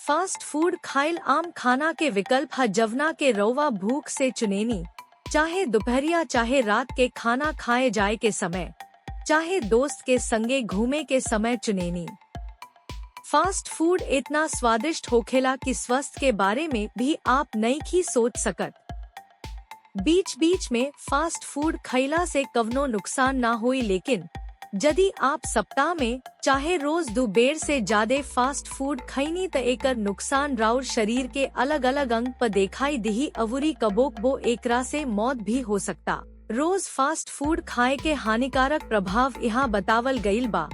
Fast food खाइल आम खाना के विकल्प ह जवना के रौवा भूख से चुनेनी, चाहे दोपहरिया चाहे रात के खाना खाए जाए के समय, चाहे दोस्त के संगे घूमे के समय चुनेनी। फास्ट फूड इतना स्वादिष्ट होखेला कि स्वास्थ्य के बारे में भी आप नइखी सोच सकत। बीच बीच में फास्ट फूड खइला से कवनो नुकसान ना होई, लेकिन यदि आप सप्ताह में चाहे रोज 2 बेर से ज्यादा फास्ट फूड खइनी त एकर नुकसान राउर शरीर के अलग अलग अंग पर दिखाई दिही अवुरी कबो एकरा से मौत भी हो सकता। रोज फास्ट फूड खाए के हानिकारक प्रभाव यहाँ बतावल गईल बा।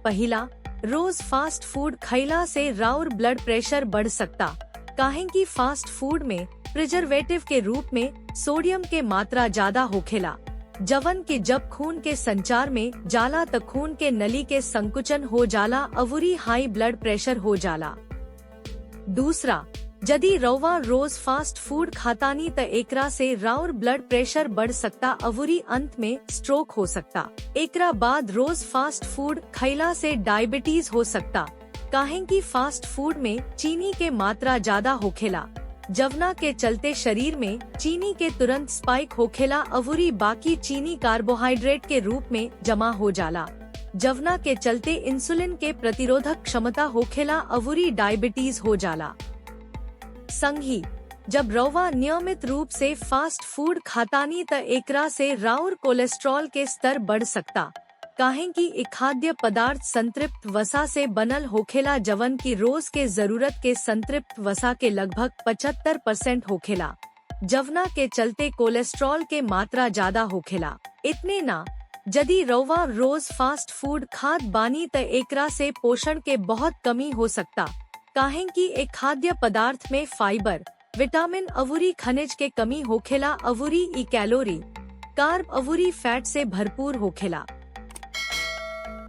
पहिला, रोज फास्ट फूड खइला से राउर ब्लड प्रेशर बढ़ सकता, काहे कि फास्ट फूड में प्रिजर्वेटिव के रूप में सोडियम के मात्रा ज्यादा होखेला, जवन के जब खून के संचार में जाला त खून के नली के संकुचन हो जाला अवुरी हाई ब्लड प्रेशर हो जाला। दूसरा, यदि रौवा रोज फास्ट फूड खातानी त एकरा से राउर ब्लड प्रेशर बढ़ सकता अवुरी अंत में स्ट्रोक हो सकता। एकरा बाद रोज फास्ट फूड खइला से डायबिटीज हो सकता, काहे कि फास्ट फूड में चीनी के मात्रा ज्यादा होखेला, जवना के चलते शरीर में चीनी के तुरंत स्पाइक होखेला अवुरी बाकी चीनी कार्बोहाइड्रेट के रूप में जमा हो जाला, जवना के चलते इंसुलिन के प्रतिरोधक क्षमता होखेला अवुरी डायबिटीज हो जाला। संगी, जब रौवा नियमित रूप से फास्ट फूड खातानी त एकरा से राउर कोलेस्ट्रॉल के स्तर बढ़ सकता, काहे कि इ खाद्य पदार्थ संतृप्त वसा से बनल होखेला, जवन की रोज के जरूरत के संतृप्त वसा के लगभग 75% होखेला, जवना के चलते कोलेस्ट्रॉल के मात्रा ज्यादा होखेला। इतने ना, यदि रौवा रोज फास्ट फूड खात बानी त एकरा से पोषण के बहुत कमी हो सकता, काहे कि एक खाद्य पदार्थ में फाइबर, विटामिन अवुरी खनिज के कमी होखेला अवुरी इ कैलोरी, कार्ब अवुरी फैट से भरपूर होखेला।